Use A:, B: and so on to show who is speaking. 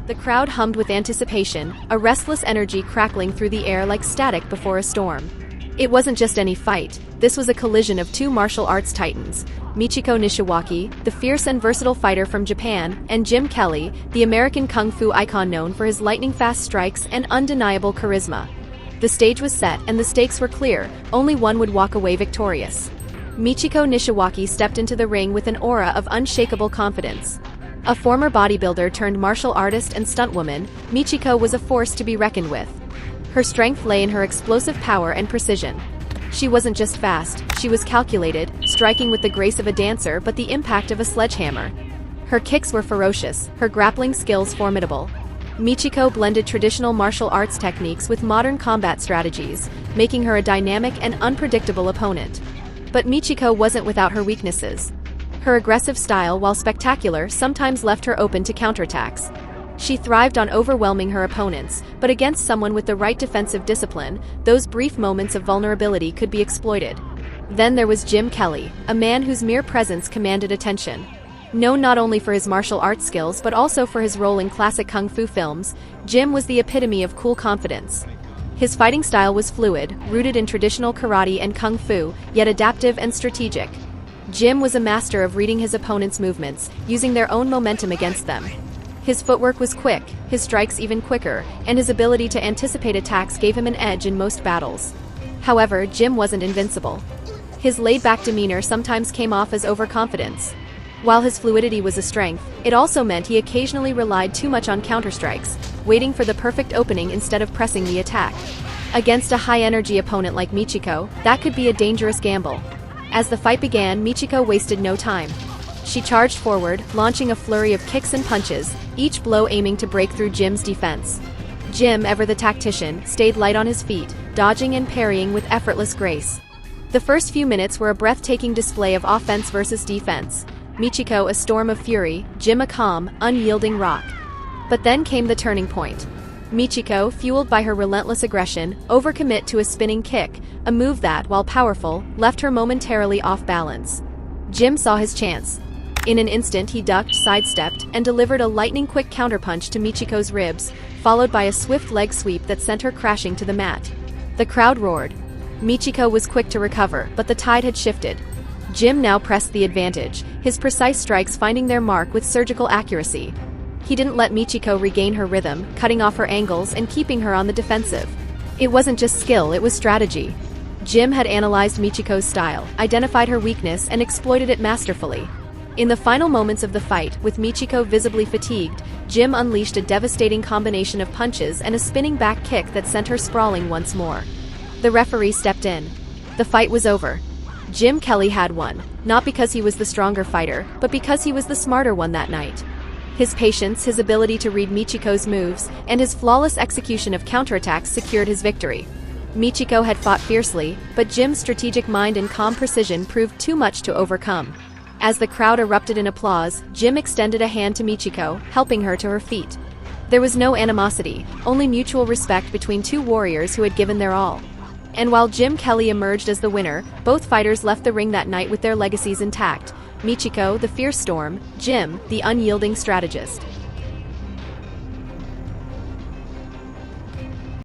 A: The crowd hummed with anticipation, a restless energy crackling through the air like static before a storm. It wasn't just any fight, this was a collision of two martial arts titans, Michiko Nishiwaki, the fierce and versatile fighter from Japan, and Jim Kelly, the American kung fu icon known for his lightning-fast strikes and undeniable charisma. The stage was set and the stakes were clear, only one would walk away victorious. Michiko Nishiwaki stepped into the ring with an aura of unshakable confidence. A former bodybuilder turned martial artist and stuntwoman, Michiko was a force to be reckoned with. Her strength lay in her explosive power and precision. She wasn't just fast, she was calculated, striking with the grace of a dancer but the impact of a sledgehammer. Her kicks were ferocious, her grappling skills formidable. Michiko blended traditional martial arts techniques with modern combat strategies, making her a dynamic and unpredictable opponent. But Michiko wasn't without her weaknesses. Her aggressive style, while spectacular, sometimes left her open to counterattacks. She thrived on overwhelming her opponents, but against someone with the right defensive discipline, those brief moments of vulnerability could be exploited. Then there was Jim Kelly, a man whose mere presence commanded attention. Known not only for his martial arts skills but also for his role in classic kung fu films, Jim was the epitome of cool confidence. His fighting style was fluid, rooted in traditional karate and kung fu, yet adaptive and strategic. Jim was a master of reading his opponent's movements, using their own momentum against them. His footwork was quick, his strikes even quicker, and his ability to anticipate attacks gave him an edge in most battles. However, Jim wasn't invincible. His laid-back demeanor sometimes came off as overconfidence. While his fluidity was a strength, it also meant he occasionally relied too much on counterstrikes, waiting for the perfect opening instead of pressing the attack. Against a high-energy opponent like Michiko, that could be a dangerous gamble. As the fight began, Michiko wasted no time. She charged forward, launching a flurry of kicks and punches, each blow aiming to break through Jim's defense. Jim, ever the tactician, stayed light on his feet, dodging and parrying with effortless grace. The first few minutes were a breathtaking display of offense versus defense. Michiko a storm of fury, Jim a calm, unyielding rock. But then came the turning point. Michiko, fueled by her relentless aggression, overcommit to a spinning kick, a move that, while powerful, left her momentarily off balance. Jim saw his chance. In an instant he ducked, sidestepped, and delivered a lightning-quick counterpunch to Michiko's ribs, followed by a swift leg sweep that sent her crashing to the mat. The crowd roared. Michiko was quick to recover, but the tide had shifted. Jim now pressed the advantage, his precise strikes finding their mark with surgical accuracy. He didn't let Michiko regain her rhythm, cutting off her angles and keeping her on the defensive. It wasn't just skill, it was strategy. Jim had analyzed Michiko's style, identified her weakness, and exploited it masterfully. In the final moments of the fight, with Michiko visibly fatigued, Jim unleashed a devastating combination of punches and a spinning back kick that sent her sprawling once more. The referee stepped in. The fight was over. Jim Kelly had won, not because he was the stronger fighter, but because he was the smarter one that night. His patience, his ability to read Michiko's moves, and his flawless execution of counterattacks secured his victory. Michiko had fought fiercely, but Jim's strategic mind and calm precision proved too much to overcome. As the crowd erupted in applause, Jim extended a hand to Michiko, helping her to her feet. There was no animosity, only mutual respect between two warriors who had given their all. And while Jim Kelly emerged as the winner, both fighters left the ring that night with their legacies intact. Michiko, the fierce storm; Jim, the unyielding strategist.